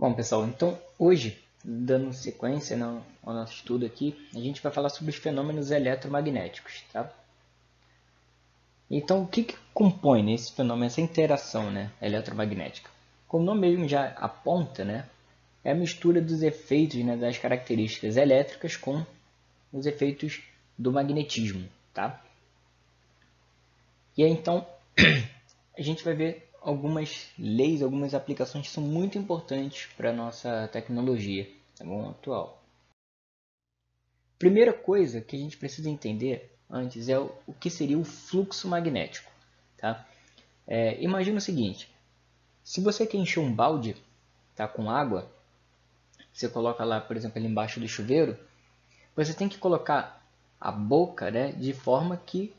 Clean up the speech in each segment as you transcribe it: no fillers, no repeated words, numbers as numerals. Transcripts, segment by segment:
Bom, pessoal, então hoje, dando sequência ao nosso estudo aqui, a gente vai falar sobre os fenômenos eletromagnéticos, tá? Então, o que compõe esse fenômeno, essa interação, eletromagnética? Como o nome mesmo já aponta, é a mistura dos efeitos, das características elétricas com os efeitos do magnetismo, tá? E aí, então, a gente vai ver algumas leis, algumas aplicações que são muito importantes para a nossa tecnologia, tá bom, atual. Primeira coisa que a gente precisa entender antes é o que seria o fluxo magnético. Tá? Imagina o seguinte, se você quer encher um balde, tá, com água, você coloca lá, por exemplo, ali embaixo do chuveiro, você tem que colocar a boca, de forma que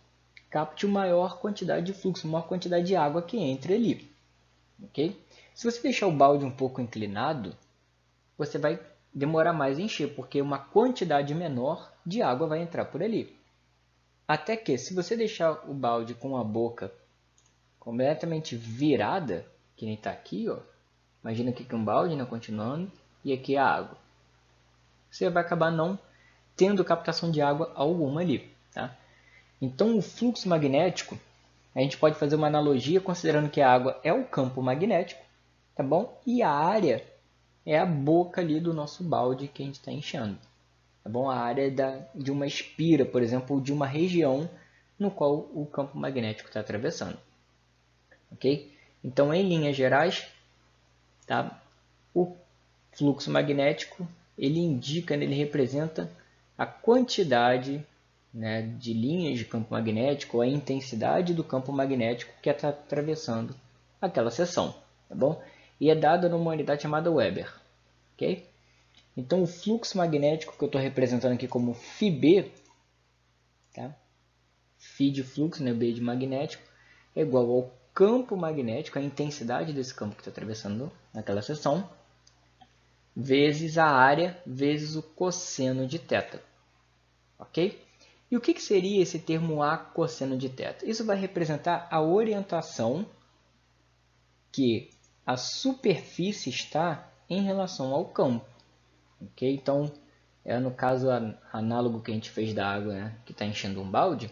capte uma maior quantidade de fluxo, uma maior quantidade de água que entre ali. Okay? Se você deixar o balde um pouco inclinado, você vai demorar mais a encher, porque uma quantidade menor de água vai entrar por ali. Até que, se você deixar o balde com a boca completamente virada, que nem está aqui, ó, imagina aqui que é um balde, continuando, e aqui é a água. Você vai acabar não tendo captação de água alguma ali. Tá? Então, o fluxo magnético, a gente pode fazer uma analogia considerando que a água é o campo magnético, tá bom? E a área é a boca ali do nosso balde que a gente está enchendo. Tá bom? A área de uma espira, por exemplo, ou de uma região no qual o campo magnético está atravessando. Ok? Então, em linhas gerais, tá? O fluxo magnético ele indica, ele representa a quantidade de linhas de campo magnético, ou a intensidade do campo magnético que está atravessando aquela seção. Tá bom? E é dado numa unidade chamada Weber. Okay? Então, o fluxo magnético que eu estou representando aqui como Φb, tá? Φ de fluxo, B de magnético, é igual ao campo magnético, a intensidade desse campo que está atravessando naquela seção, vezes a área, vezes o cosseno de θ. Ok? E o que seria esse termo A cosseno de θ? Isso vai representar a orientação que a superfície está em relação ao campo. Okay? Então, no caso análogo que a gente fez da água, que está enchendo um balde,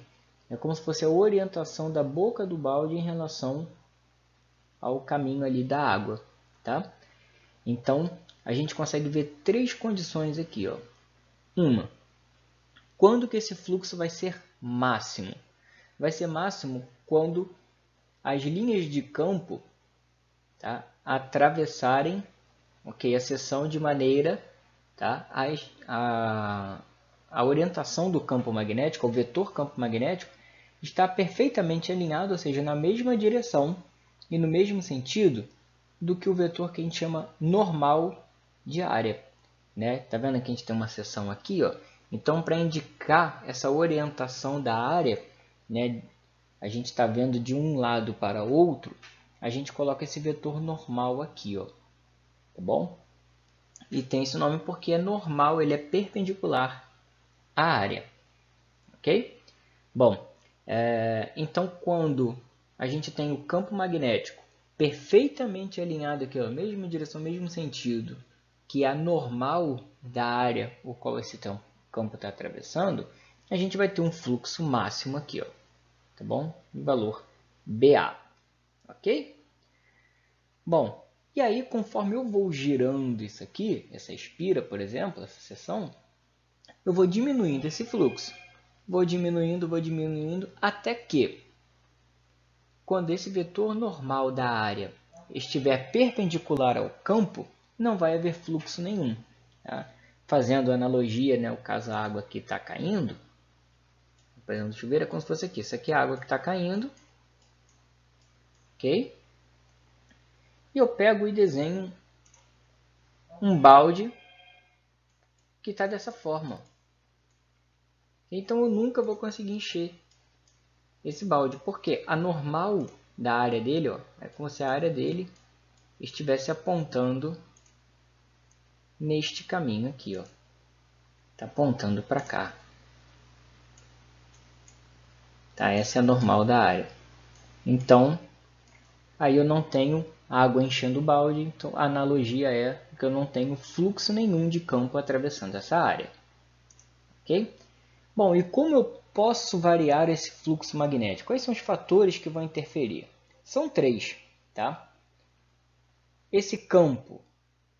é como se fosse a orientação da boca do balde em relação ao caminho ali da água. Tá? Então, a gente consegue ver três condições aqui. Ó. Uma, quando que esse fluxo vai ser máximo? Vai ser máximo quando as linhas de campo, tá, atravessarem, a seção de maneira, tá, a orientação do campo magnético, o vetor campo magnético, está perfeitamente alinhado, ou seja, na mesma direção e no mesmo sentido do que o vetor que a gente chama normal de área. Tá vendo que a gente tem uma seção aqui? Ó? Então, para indicar essa orientação da área, a gente está vendo de um lado para outro, a gente coloca esse vetor normal aqui. Ó. Tá bom? E tem esse nome porque é normal, ele é perpendicular à área. Ok? Bom, então quando a gente tem o campo magnético perfeitamente alinhado aqui, ó, mesma direção, mesmo sentido, que é a normal da área o qual esse campo está atravessando, a gente vai ter um fluxo máximo aqui, ó, tá bom? Em valor BA, ok? Bom, e aí conforme eu vou girando isso aqui, essa espira, por exemplo, essa seção, eu vou diminuindo esse fluxo. Vou diminuindo, até que, quando esse vetor normal da área estiver perpendicular ao campo, não vai haver fluxo nenhum. Tá? Fazendo analogia, o caso a água que está caindo, por exemplo, do chuveiro é como se fosse aqui. Isso aqui é a água que está caindo. Ok? E eu pego e desenho um balde que está dessa forma. Então eu nunca vou conseguir encher esse balde, porque a normal da área dele, ó, é como se a área dele estivesse apontando neste caminho aqui, ó. Tá apontando para cá. Tá, essa é a normal da área. Então, aí eu não tenho água enchendo o balde, então a analogia é que eu não tenho fluxo nenhum de campo atravessando essa área. Ok? Bom, e como eu posso variar esse fluxo magnético? Quais são os fatores que vão interferir? São três, tá? Esse campo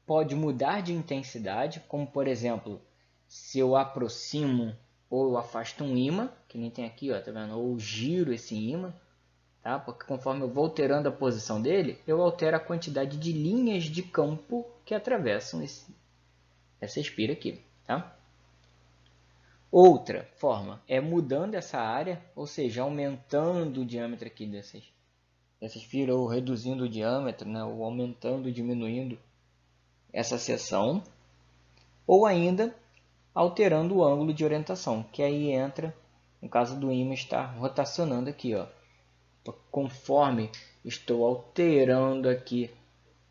pode mudar de intensidade, como por exemplo, se eu aproximo ou eu afasto um ímã, que nem tem aqui, ó, tá vendo? Ou giro esse ímã, tá? Porque conforme eu vou alterando a posição dele, eu altero a quantidade de linhas de campo que atravessam essa espira aqui, tá? Outra forma é mudando essa área, ou seja, aumentando o diâmetro aqui dessa espira, ou reduzindo o diâmetro, né? Ou aumentando, diminuindo essa seção, ou ainda alterando o ângulo de orientação, que aí entra, no caso do ímã estar rotacionando aqui, ó. Conforme estou alterando aqui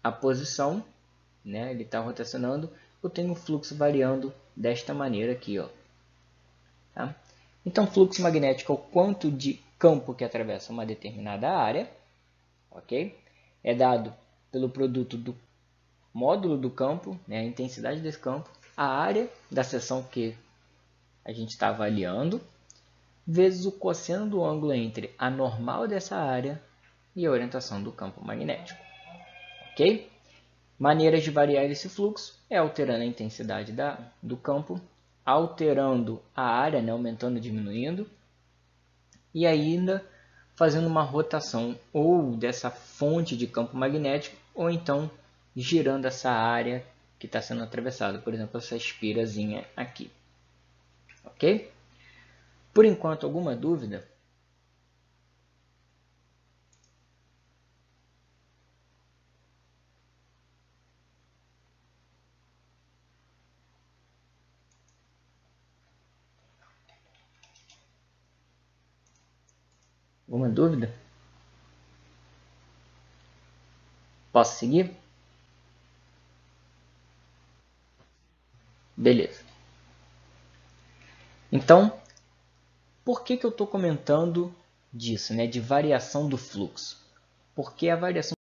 a posição, né? Ele está rotacionando, eu tenho o fluxo variando desta maneira aqui, ó. Tá? Então, fluxo magnético é o quanto de campo que atravessa uma determinada área, ok? É dado pelo produto do módulo do campo, né, a intensidade desse campo, a área da seção que a gente está avaliando, vezes o cosseno do ângulo entre a normal dessa área e a orientação do campo magnético. Ok? Maneiras de variar esse fluxo é alterando a intensidade do campo, alterando a área, né, aumentando ou diminuindo, e ainda fazendo uma rotação ou dessa fonte de campo magnético, ou então girando essa área que está sendo atravessada, por exemplo, essa espirazinha aqui. Ok? Por enquanto, alguma dúvida? Alguma dúvida? Posso seguir? Beleza. Então, por que eu estou comentando disso, né, de variação do fluxo? Porque a variação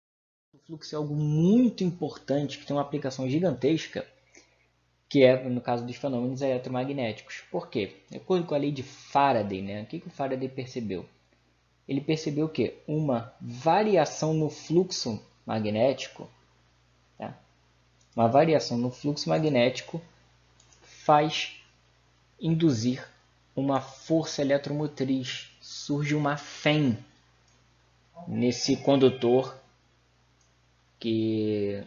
do fluxo é algo muito importante, que tem uma aplicação gigantesca, que é, no caso dos fenômenos eletromagnéticos. Por quê? De acordo com a lei de Faraday, né, o que o Faraday percebeu? Ele percebeu que uma variação no fluxo magnético, tá? Uma variação no fluxo magnético faz induzir uma força eletromotriz, surge uma fém nesse condutor que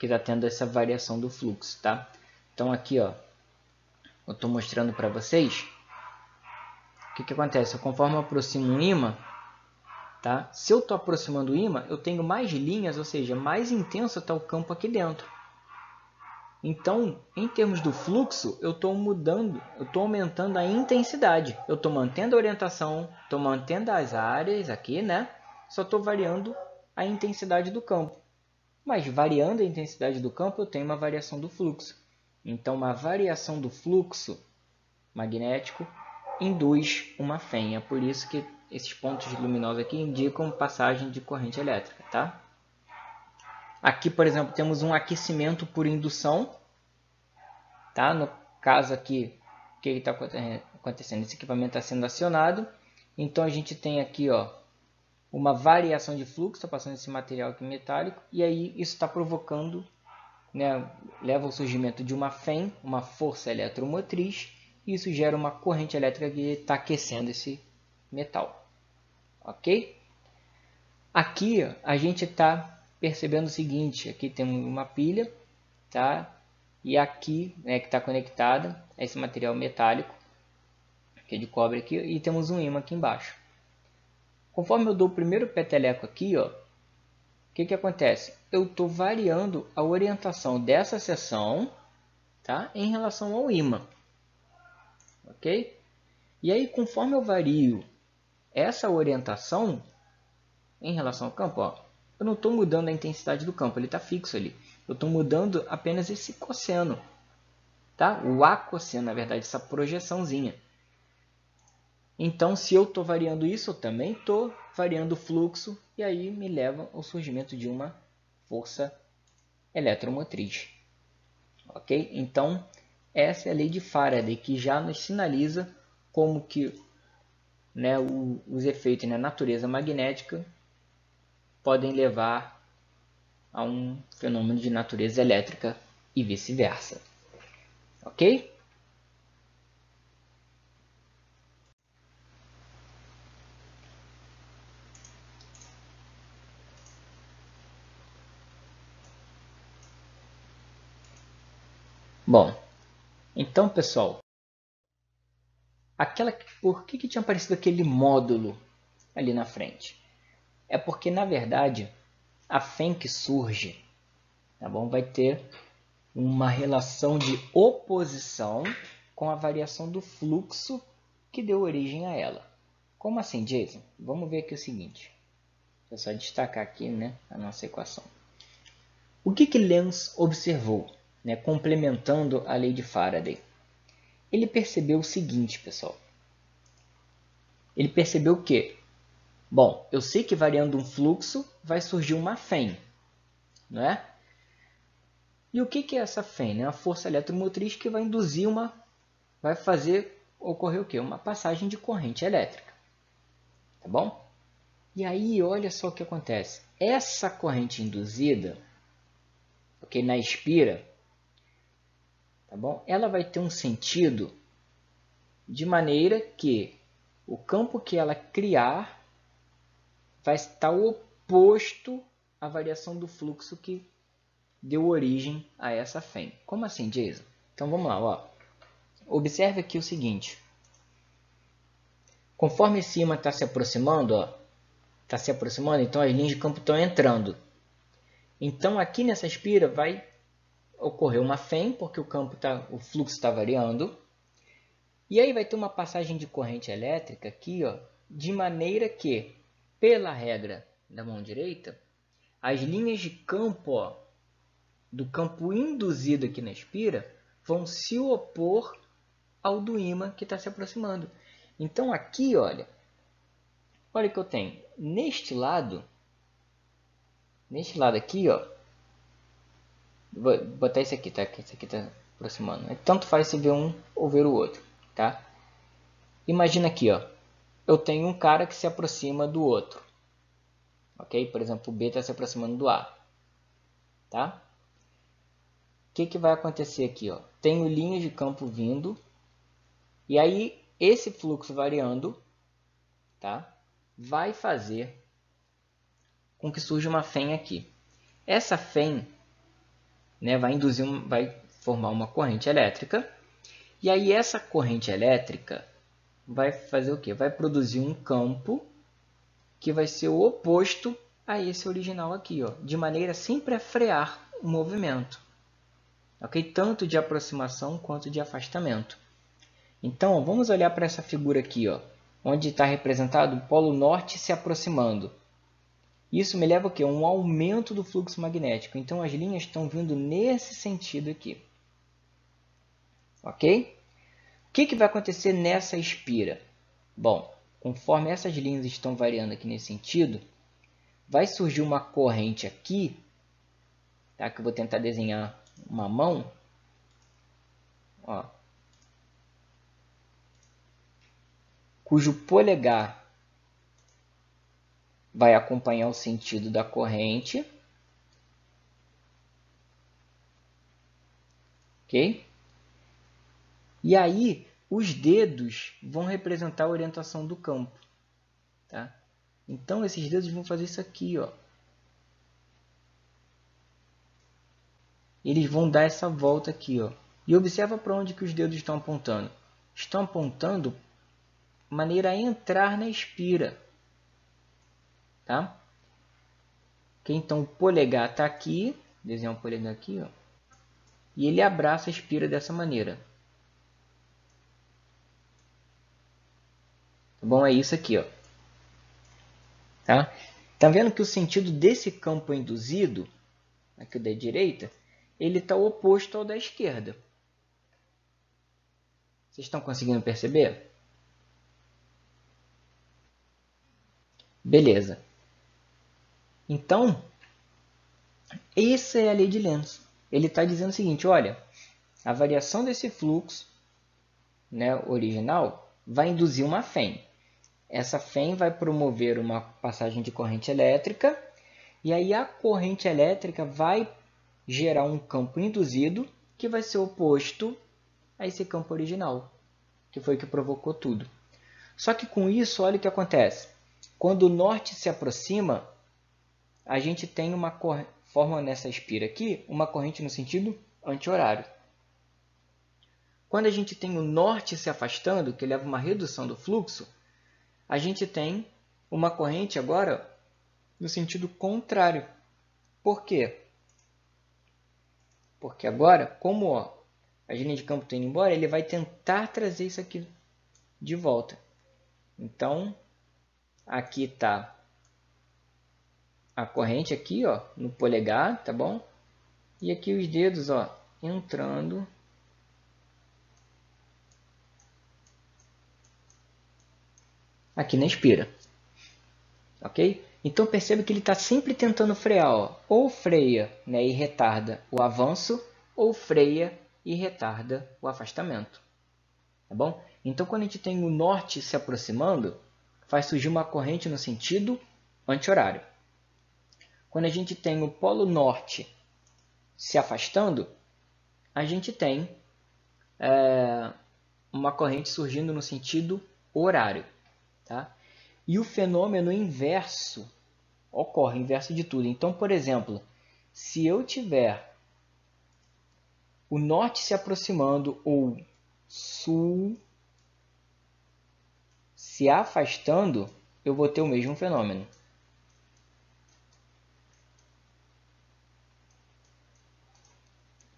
está tendo essa variação do fluxo, tá? Então aqui, ó, eu estou mostrando para vocês o que acontece. Conforme eu aproximo um ímã, tá? Se eu estou aproximando o ímã, eu tenho mais linhas, ou seja, mais intenso está o campo aqui dentro. Então, em termos do fluxo, eu estou mudando, eu estou aumentando a intensidade. Eu estou mantendo a orientação, estou mantendo as áreas aqui, né? Só estou variando a intensidade do campo. Mas variando a intensidade do campo, eu tenho uma variação do fluxo. Então, uma variação do fluxo magnético induz uma fenha. Por isso que esses pontos luminosos aqui indicam passagem de corrente elétrica, tá? Aqui, por exemplo, temos um aquecimento por indução, tá? No caso aqui, o que está acontecendo? Esse equipamento está sendo acionado. Então, a gente tem aqui, ó, uma variação de fluxo, está passando esse material aqui metálico, e aí isso está provocando, né, leva ao surgimento de uma fém, uma força eletromotriz, e isso gera uma corrente elétrica que está aquecendo esse metal. Ok? Aqui a gente está percebendo o seguinte, aqui temos uma pilha, tá? E aqui, né, que está conectada a esse material metálico, que é de cobre aqui, e temos um ímã aqui embaixo. Conforme eu dou o primeiro peteleco aqui, ó, o que acontece? Eu estou variando a orientação dessa seção, tá, em relação ao ímã. Ok? E aí, conforme eu vario essa orientação em relação ao campo, ó, eu não estou mudando a intensidade do campo, ele está fixo ali. Eu estou mudando apenas esse cosseno, tá? O acosseno, na verdade, essa projeçãozinha. Então, se eu estou variando isso, eu também estou variando o fluxo, e aí me leva ao surgimento de uma força eletromotriz. Ok? Então, essa é a lei de Faraday, que já nos sinaliza como que, né, os efeitos na natureza magnética podem levar a um fenômeno de natureza elétrica e vice-versa. Ok? Bom, então, pessoal, por que tinha aparecido aquele módulo ali na frente? É porque, na verdade, a fém que surge, tá bom, vai ter uma relação de oposição com a variação do fluxo que deu origem a ela. Como assim, Jason? Vamos ver aqui o seguinte. Deixa eu só destacar aqui, né, a nossa equação. O que Lenz observou, né, complementando a lei de Faraday? Ele percebeu o seguinte, pessoal. Ele percebeu que, bom, eu sei que variando um fluxo vai surgir uma fém, não é? E o que é essa fém? É uma força eletromotriz que vai induzir vai fazer ocorrer o quê? Uma passagem de corrente elétrica, tá bom? E aí, olha só o que acontece. Essa corrente induzida, ok, na espira, tá bom? Ela vai ter um sentido de maneira que o campo que ela criar vai estar oposto à variação do fluxo que deu origem a essa fém. Como assim, Jason? Então vamos lá, ó. Observe aqui o seguinte. Conforme esse ímã está se aproximando, ó, está se aproximando, então as linhas de campo estão entrando. Então aqui nessa espira vai ocorrer uma fém, porque o fluxo está variando. E aí vai ter uma passagem de corrente elétrica aqui, ó, de maneira que, pela regra da mão direita, as linhas de campo, ó, do campo induzido aqui na espira vão se opor ao do ímã que está se aproximando. Então aqui, olha o que eu tenho. Neste lado aqui, ó, vou botar esse aqui, tá? Esse aqui está aproximando. Tanto faz se ver um ou ver o outro, tá? Imagina aqui, ó, eu tenho um cara que se aproxima do outro, ok? Por exemplo, o B está se aproximando do A, tá? O que vai acontecer aqui, ó? Tenho linhas de campo vindo, e aí esse fluxo variando, tá? Vai fazer com que surja uma fém aqui. Essa fém, né, vai formar uma corrente elétrica, e aí essa corrente elétrica vai fazer o quê? Vai produzir um campo que vai ser o oposto a esse original aqui, ó, de maneira sempre a frear o movimento, ok? Tanto de aproximação quanto de afastamento. Então, ó, vamos olhar para essa figura aqui, ó, onde está representado o polo norte se aproximando. Isso me leva a quê? Um aumento do fluxo magnético. Então, as linhas estão vindo nesse sentido aqui. Ok? O que vai acontecer nessa espira? Bom, conforme essas linhas estão variando aqui nesse sentido, vai surgir uma corrente aqui, tá? Que eu vou tentar desenhar uma mão. Ó, cujo polegar vai acompanhar o sentido da corrente. Ok? E aí, os dedos vão representar a orientação do campo. Tá? Então, esses dedos vão fazer isso aqui. Ó. Eles vão dar essa volta aqui. Ó. E observa para onde que os dedos estão apontando. Estão apontando de maneira a entrar na espira. Tá? Okay? Então, o polegar está aqui. Desenhar um polegar aqui. Ó. E ele abraça a espira dessa maneira. Tá bom? É isso aqui. Ó. Tá? Tá vendo que o sentido desse campo induzido, aqui da direita, ele está oposto ao da esquerda. Vocês estão conseguindo perceber? Beleza. Então, Essa é a lei de Lenz. Ele está dizendo o seguinte, olha, a variação desse fluxo, né, original vai induzir uma FEM. Essa FEM vai promover uma passagem de corrente elétrica e aí a corrente elétrica vai gerar um campo induzido que vai ser oposto a esse campo original, que foi o que provocou tudo. Só que com isso, olha o que acontece. Quando o norte se aproxima, a gente tem uma forma nessa espira aqui, uma corrente no sentido anti-horário. Quando a gente tem o norte se afastando, que leva uma redução do fluxo, a gente tem uma corrente agora no sentido contrário. Por quê? Porque agora, como a linha de campo está indo embora, ele vai tentar trazer isso aqui de volta. Então, aqui está a corrente aqui, no polegar, tá bom? E aqui os dedos, entrando aqui na espira. Ok? Então perceba que ele está sempre tentando frear, ou freia, né, e retarda o avanço, ou freia e retarda o afastamento. Tá bom? Então quando a gente tem o norte se aproximando, faz surgir uma corrente no sentido anti-horário. Quando a gente tem o polo norte se afastando, a gente tem uma corrente surgindo no sentido horário. Tá? E o fenômeno inverso ocorre, inverso de tudo. Então, por exemplo, se eu tiver o norte se aproximando ou sul se afastando, eu vou ter o mesmo fenômeno.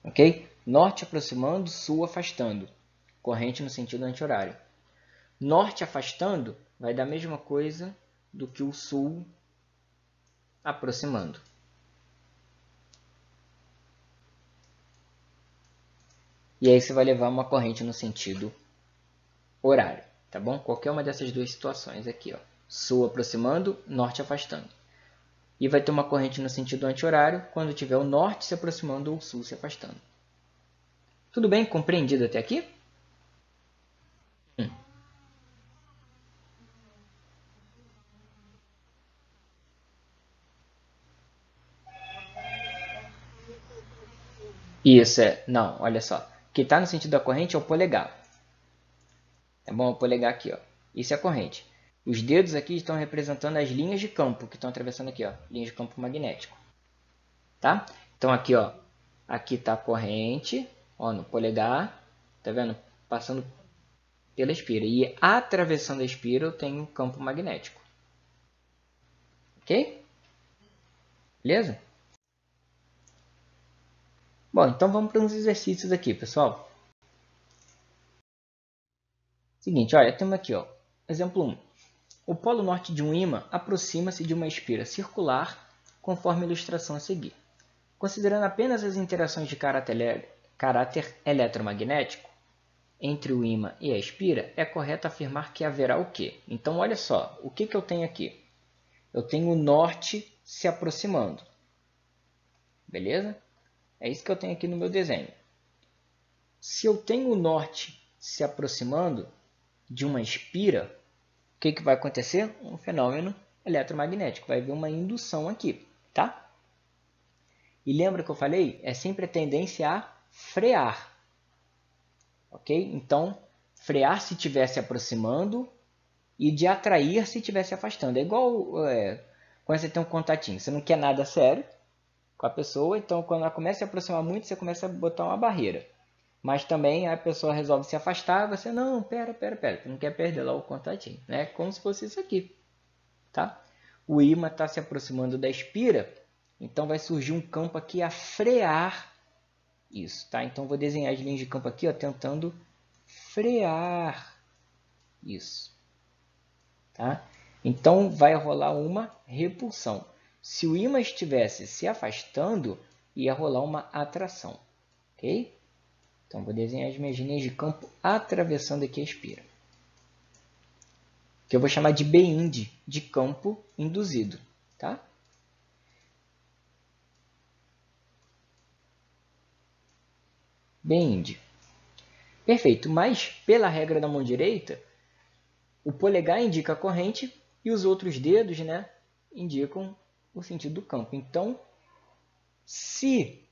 Ok? Norte aproximando, sul afastando. Corrente no sentido anti-horário. Norte afastando vai dar a mesma coisa do que o sul aproximando. E aí você vai levar uma corrente no sentido horário, tá bom? Qualquer uma dessas duas situações aqui, sul aproximando, norte afastando. E vai ter uma corrente no sentido anti-horário quando tiver o norte se aproximando ou o sul se afastando. Tudo bem? Compreendido até aqui? Isso é. Não, olha só. O que está no sentido da corrente é o polegar. Tá bom? O polegar aqui, Isso é a corrente. Os dedos aqui estão representando as linhas de campo que estão atravessando aqui, linhas de campo magnético. Tá? Então aqui, aqui está a corrente, no polegar, tá vendo? Passando pela espira. E atravessando a espira eu tenho um campo magnético. Ok? Beleza? Bom, então vamos para uns exercícios aqui, pessoal. Seguinte, olha, temos aqui, exemplo 1. O polo norte de um ímã aproxima-se de uma espira circular, conforme a ilustração a seguir. Considerando apenas as interações de caráter eletromagnético entre o ímã e a espira, é correto afirmar que haverá o quê? Então, olha só, o que eu tenho aqui? Eu tenho o norte se aproximando. Beleza? É isso que eu tenho aqui no meu desenho. Se eu tenho o norte se aproximando de uma espira, o que vai acontecer? Um fenômeno eletromagnético. Vai haver uma indução aqui, tá? E lembra que eu falei? É sempre a tendência a frear. Ok? Então, frear se estiver se aproximando e de atrair se estiver se afastando. É igual quando você tem um contatinho. Você não quer nada sério com a pessoa, então quando ela começa a se aproximar muito, você começa a botar uma barreira. Mas também a pessoa resolve se afastar, você, não, pera, tu não quer perder lá o contatinho, né? Como se fosse isso aqui, tá? O ímã está se aproximando da espira, então vai surgir um campo aqui a frear isso, tá? Então vou desenhar as linhas de campo aqui, tentando frear isso, tá? Então vai rolar uma repulsão. Se o ímã estivesse se afastando, ia rolar uma atração, ok? Então, vou desenhar as minhas linhas de campo atravessando aqui a espira. Que eu vou chamar de BIND, de campo induzido. Tá? bend. Perfeito, mas pela regra da mão direita, o polegar indica a corrente e os outros dedos, né, indicam o sentido do campo. Então, se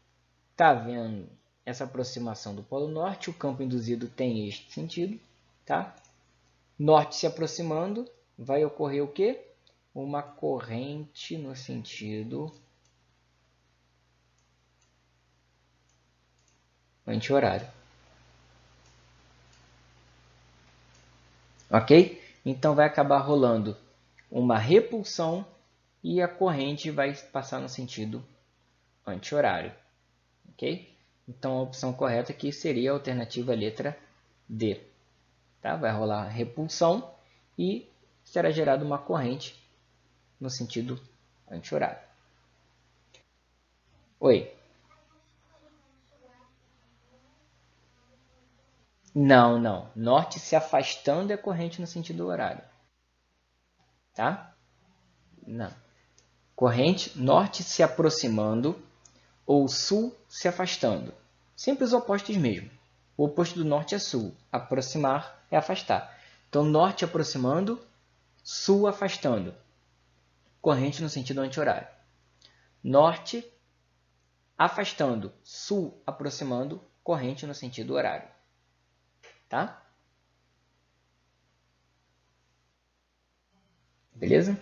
está havendo essa aproximação do Polo Norte, o campo induzido tem este sentido, tá? Norte se aproximando, vai ocorrer o quê? Uma corrente no sentido anti-horário. Ok? Então vai acabar rolando uma repulsão e a corrente vai passar no sentido anti-horário. Ok? Então a opção correta aqui seria a alternativa letra D. Tá? Vai rolar repulsão e será gerada uma corrente no sentido anti-horário. Oi? Não, não. Norte se afastando é corrente no sentido horário. Tá? Não. Corrente norte se aproximando ou sul se afastando. Sempre os opostos mesmo. O oposto do norte é sul. Aproximar é afastar. Então, norte aproximando, sul afastando. Corrente no sentido anti-horário. Norte afastando, sul aproximando, corrente no sentido horário. Tá? Beleza?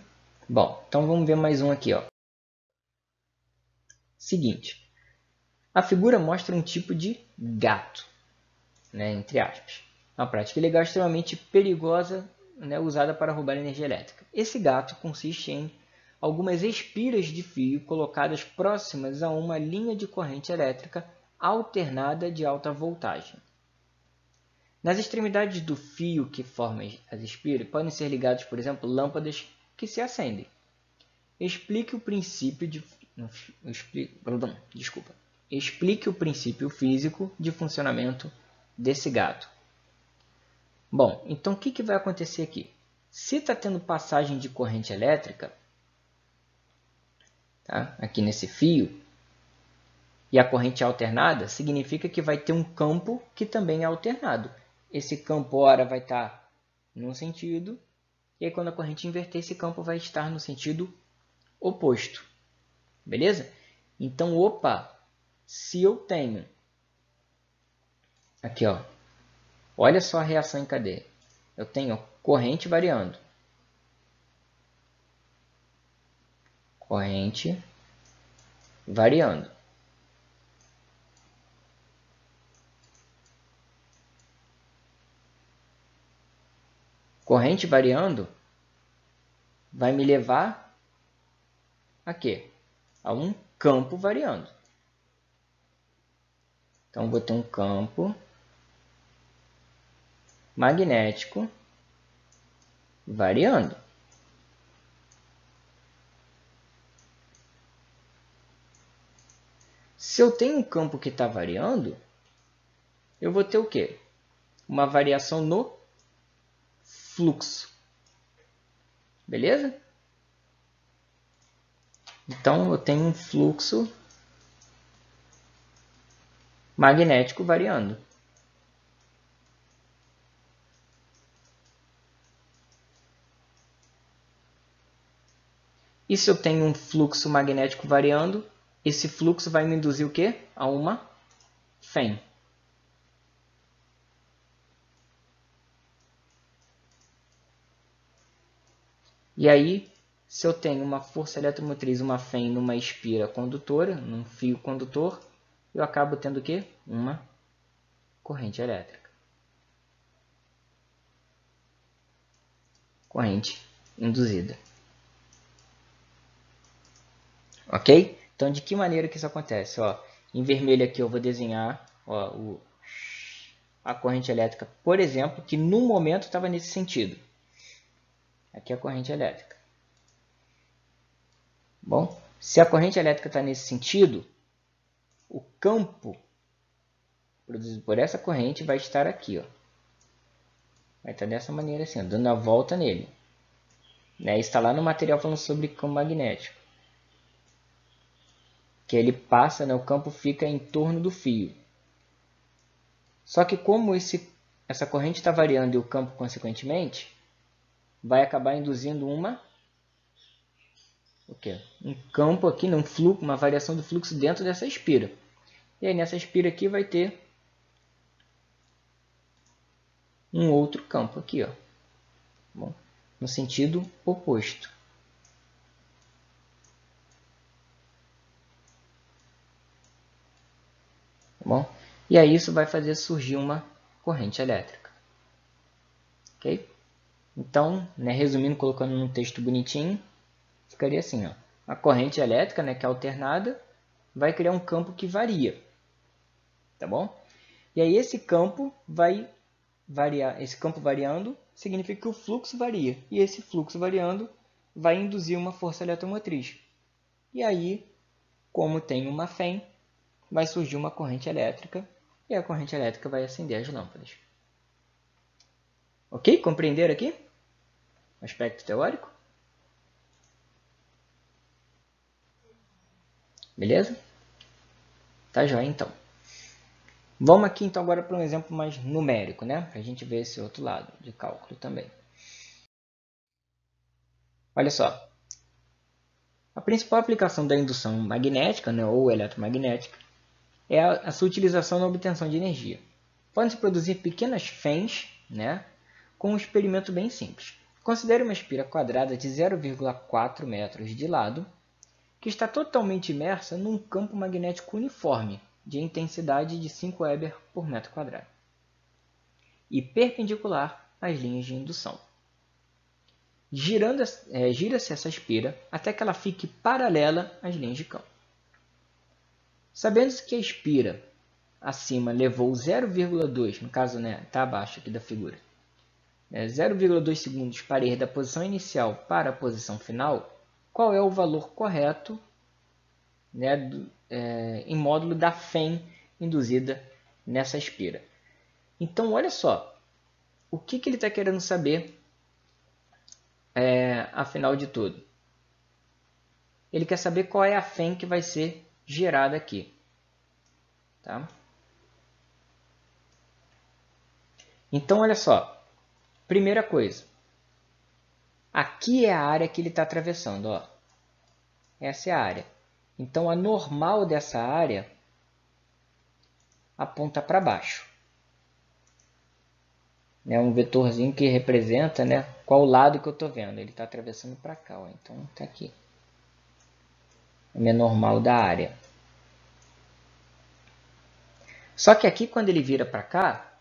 Bom, então vamos ver mais um aqui, ó. Seguinte. A figura mostra um tipo de gato, né, entre aspas. Uma prática ilegal extremamente perigosa, né, usada para roubar energia elétrica. Esse gato consiste em algumas espiras de fio colocadas próximas a uma linha de corrente elétrica alternada de alta voltagem. Nas extremidades do fio que forma as espiras, podem ser ligados, por exemplo, lâmpadas que se acendem. Explique o princípio de... Desculpa. Explique o princípio físico de funcionamento desse gato. Bom, então o que vai acontecer aqui? Se está tendo passagem de corrente elétrica, tá? Aqui nesse fio, e a corrente é alternada, significa que vai ter um campo que também é alternado. Esse campo, ora, vai estar num sentido, e aí quando a corrente inverter, esse campo vai estar no sentido oposto. Beleza? Então, opa, se eu tenho... Aqui, ó. Olha só a reação em cadeia. Eu tenho corrente variando. Corrente variando. Corrente variando vai me levar a quê? A um campo variando. Então, vou ter um campo magnético variando. Se eu tenho um campo que está variando, eu vou ter o quê? Uma variação no fluxo. Beleza? Então, eu tenho um fluxo magnético variando. E se eu tenho um fluxo magnético variando, esse fluxo vai me induzir o quê? A uma fém. E aí, se eu tenho uma força eletromotriz, uma fém numa espira condutora, num fio condutor, eu acabo tendo o quê? Uma corrente elétrica. Corrente induzida. Ok? Então, de que maneira que isso acontece? Ó, em vermelho aqui eu vou desenhar a corrente elétrica, por exemplo, que no momento estava nesse sentido. Aqui é a corrente elétrica. Bom, se a corrente elétrica está nesse sentido, o campo produzido por essa corrente vai estar aqui. Ó. Vai estar dessa maneira assim, dando a volta nele. Né? Está lá no material falando sobre campo magnético. Que ele passa, né? O campo fica em torno do fio. Só que como essa corrente está variando e o campo consequentemente, vai acabar induzindo um campo aqui, um fluxo, uma variação do fluxo dentro dessa espira. E aí nessa espira aqui vai ter um outro campo aqui, ó. Bom, no sentido oposto. Tá bom? E aí isso vai fazer surgir uma corrente elétrica. Ok? Então, né, resumindo, colocando num texto bonitinho, ficaria assim, ó. A corrente elétrica, né, que é alternada, vai criar um campo que varia. Tá bom? E aí esse campo vai variar, esse campo variando significa que o fluxo varia. E esse fluxo variando vai induzir uma força eletromotriz. E aí, como tem uma fém, vai surgir uma corrente elétrica e a corrente elétrica vai acender as lâmpadas. Ok? Compreenderam aqui? Aspecto teórico? Beleza? Tá joia, então. Vamos aqui, então, agora para um exemplo mais numérico, né? Para a gente ver esse outro lado de cálculo também. Olha só. A principal aplicação da indução magnética, né, ou eletromagnética, é a sua utilização na obtenção de energia. Podem-se produzir pequenas fens, né, com um experimento bem simples. Considere uma espira quadrada de 0,4 metros de lado, que está totalmente imersa num campo magnético uniforme, de intensidade de 5 Weber por metro quadrado, e perpendicular às linhas de indução. Gira-se essa espira até que ela fique paralela às linhas de campo. Sabendo-se que a espira acima levou 0,2, no caso está abaixo aqui da figura, 0,2 segundos para ir da posição inicial para a posição final, qual é o valor correto, né, em módulo da fém induzida nessa espira? Então, olha só, o que ele está querendo saber, afinal de tudo? Ele quer saber qual é a fém que vai ser gerada aqui. Tá? Então, olha só. Primeira coisa. Aqui é a área que ele está atravessando. Ó. Essa é a área. Então, a normal dessa área aponta para baixo. É um vetorzinho que representa, né, qual lado que eu estou vendo. Ele está atravessando para cá. Ó. Então, está aqui. A minha normal da área. Só que aqui, quando ele vira para cá,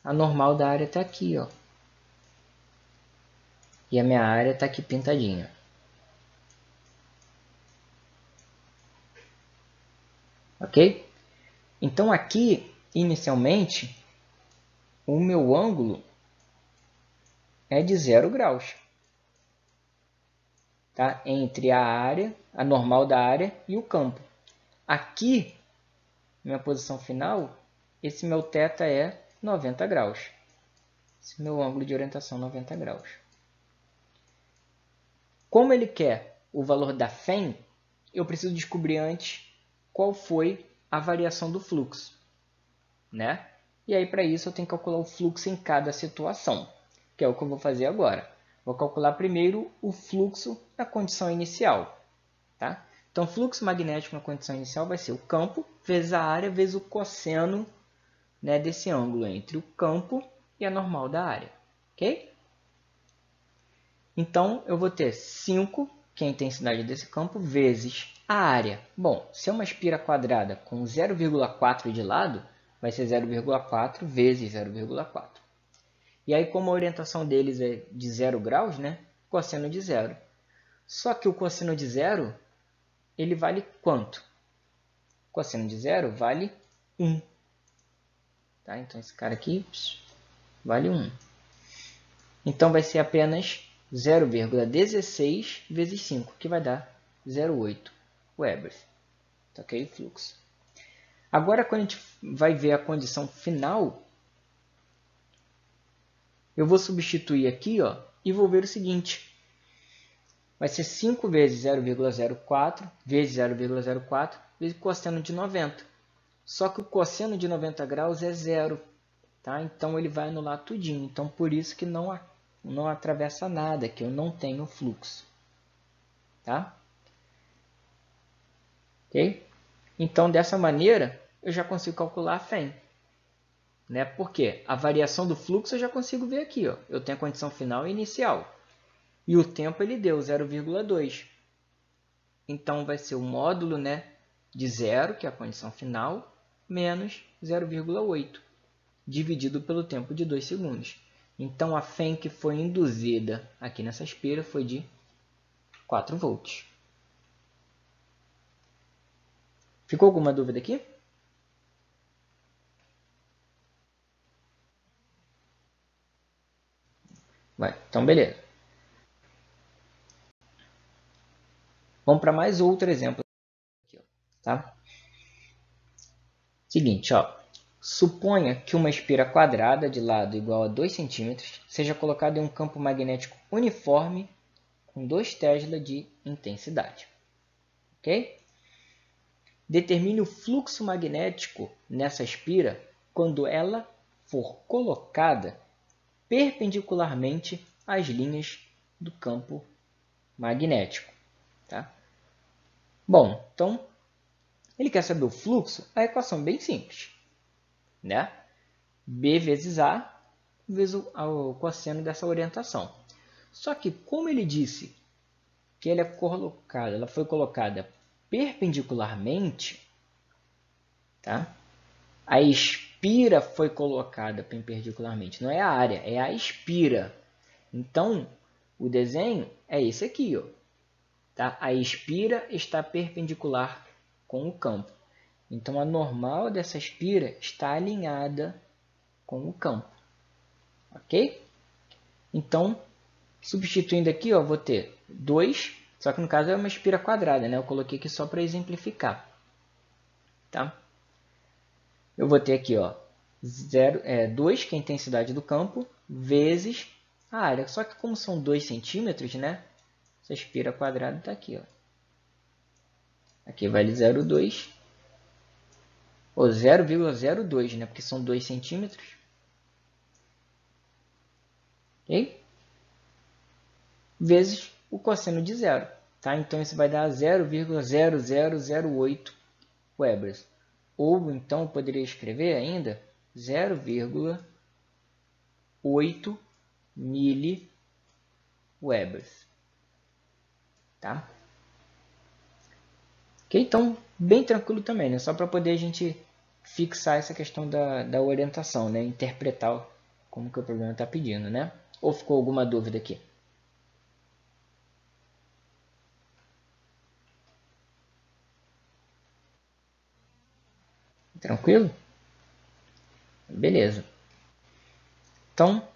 a normal da área está aqui, ó. E a minha área está aqui pintadinha. Ok? Então, aqui, inicialmente, o meu ângulo é de 0 graus. Tá? Entre a área, a normal da área e o campo. Aqui, minha posição final, esse meu θ é 90 graus. Esse meu ângulo de orientação 90 graus. Como ele quer o valor da fém, eu preciso descobrir antes qual foi a variação do fluxo. Né? E aí, para isso, eu tenho que calcular o fluxo em cada situação, que é o que eu vou fazer agora. Vou calcular primeiro o fluxo na condição inicial. Tá? Então, o fluxo magnético na condição inicial vai ser o campo vezes a área vezes o cosseno, né, desse ângulo entre o campo e a normal da área. Ok? Então, eu vou ter 5, que é a intensidade desse campo, vezes a área. Bom, se é uma espira quadrada com 0,4 de lado, vai ser 0,4 vezes 0,4. E aí, como a orientação deles é de 0 graus, né? Cosseno de 0. Só que o cosseno de 0, ele vale quanto? O cosseno de 0 vale 1. Tá? Então, esse cara aqui vale 1. Então, vai ser apenas 0,16 vezes 5, que vai dar 0,8 Weber. Tá, ok? Fluxo. Agora, quando a gente vai ver a condição final, eu vou substituir aqui, ó, e vou ver o seguinte. Vai ser 5 vezes 0,04 vezes 0,04 vezes cosseno de 90. Só que o cosseno de 90 graus é zero, tá? Então ele vai anular tudinho. Então por isso que não atravessa nada, que eu não tenho fluxo, tá? Ok? Então dessa maneira eu já consigo calcular a FEM, né? Porque a variação do fluxo eu já consigo ver aqui, ó. Eu tenho a condição final e inicial. E o tempo ele deu 0,2. Então vai ser o módulo, né, de 0, que é a condição final, menos 0,8, dividido pelo tempo de 2 segundos. Então a FEM que foi induzida aqui nessa aspira foi de 4 volts. Ficou alguma dúvida aqui? Vai, então beleza. Vamos para mais outro exemplo aqui, ó, tá? Seguinte, ó. Suponha que uma espira quadrada de lado igual a 2 cm seja colocada em um campo magnético uniforme com 2 Tesla de intensidade. Ok? Determine o fluxo magnético nessa espira quando ela for colocada perpendicularmente às linhas do campo magnético. Tá? Bom, então ele quer saber o fluxo, a equação é bem simples, né? B vezes A vezes o cosseno dessa orientação. Só que como ele disse que ela foi colocada perpendicularmente, tá? A espira foi colocada perpendicularmente, não é a área, é a espira. Então, o desenho é esse aqui, ó. Tá? A espira está perpendicular com o campo. Então, a normal dessa espira está alinhada com o campo. Ok? Então, substituindo aqui, ó, vou ter 2, só que no caso é uma espira quadrada, né? Eu coloquei aqui só para exemplificar. Tá? Eu vou ter aqui, ó, 2, que é a intensidade do campo, vezes a área. Só que como são 2 centímetros, né? Essa espira quadrada está aqui, ó. Aqui vale 0,2 ou 0,02, né? Porque são 2 centímetros. Ok? Vezes o cosseno de zero. Tá? Então isso vai dar 0,0008 webers. Ou então eu poderia escrever ainda 0,8 miliwebers. Tá? Ok? Então, bem tranquilo também, né? Só para poder a gente fixar essa questão da orientação, né? Interpretar como que o problema está pedindo, né? Ou ficou alguma dúvida aqui? Tranquilo? Beleza. Então,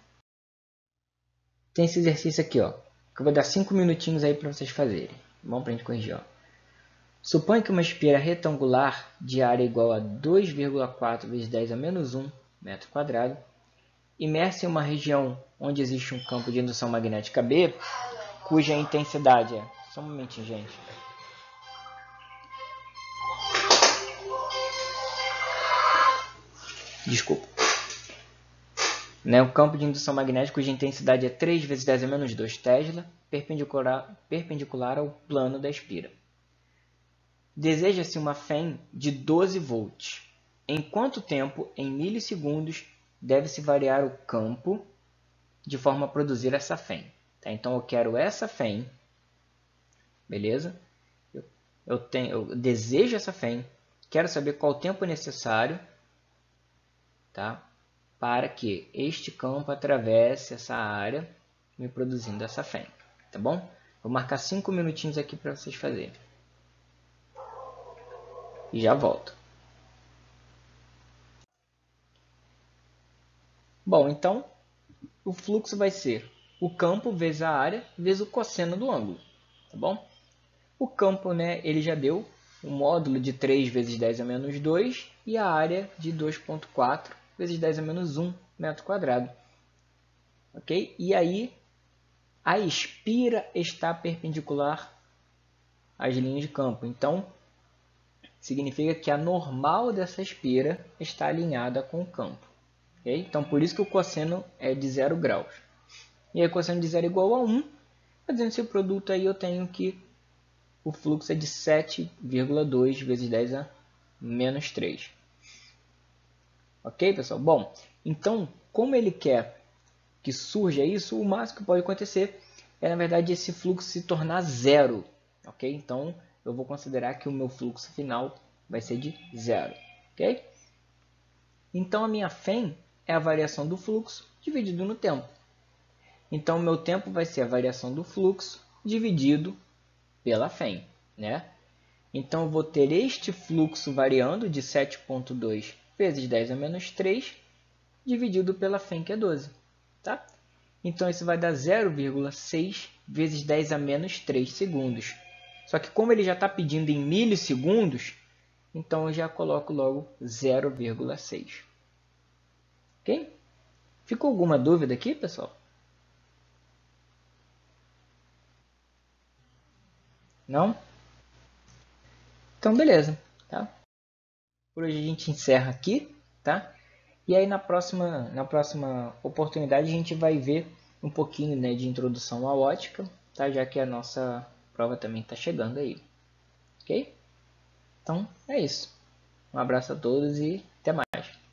tem esse exercício aqui, ó, que eu vou dar 5 minutinhos aí para vocês fazerem. Vamos para a gente corrigir, ó. Suponha que uma espira retangular de área igual a 2,4 vezes 10 a menos 1 metro quadrado, imersa em uma região onde existe um campo de indução magnética B, cuja intensidade é... Só um momentinho, gente. Desculpa. Né? O campo de indução magnética cuja intensidade é 3 vezes 10 a menos 2 Tesla, perpendicular ao plano da espira. Deseja-se uma FEM de 12 volts. Em quanto tempo, em milissegundos, deve-se variar o campo de forma a produzir essa FEM? Tá? Então, eu quero essa FEM, beleza? Eu desejo essa FEM, quero saber qual o tempo necessário, tá? Para que este campo atravesse essa área, me produzindo essa FEM, tá bom? Vou marcar 5 minutinhos aqui para vocês fazerem. E já volto. Bom, então, o fluxo vai ser o campo vezes a área vezes o cosseno do ângulo, tá bom? O campo, né, ele já deu o módulo de 3 vezes 10 a menos 2 e a área de 2,4 vezes 10 a menos 1 metro quadrado. Ok? E aí, a espira está perpendicular às linhas de campo. Então, significa que a normal dessa esfera está alinhada com o campo. Okay? Então, por isso que o cosseno é de 0 graus. E aí, cosseno de 0 é igual a 1. Fazendo esse produto aí, eu tenho que o fluxo é de 7,2 vezes 10 a menos 3. Ok, pessoal? Bom, então, como ele quer que surja isso, o máximo que pode acontecer é, na verdade, esse fluxo se tornar zero. Ok? Então, eu vou considerar que o meu fluxo final vai ser de zero. Ok? Então, a minha FEM é a variação do fluxo dividido no tempo. Então, o meu tempo vai ser a variação do fluxo dividido pela FEM, né? Então, eu vou ter este fluxo variando de 7,2 vezes 10 a menos 3, dividido pela FEM, que é 12. Tá? Então, isso vai dar 0,6 vezes 10 a menos 3 segundos. Só que como ele já está pedindo em milissegundos, então eu já coloco logo 0,6. Ok? Ficou alguma dúvida aqui, pessoal? Não? Então, beleza. Tá? Por hoje a gente encerra aqui, tá? E aí na próxima oportunidade a gente vai ver um pouquinho, né, de introdução à ótica, tá? Já que a nossa prova também está chegando aí, ok? Então é isso. Um abraço a todos e até mais.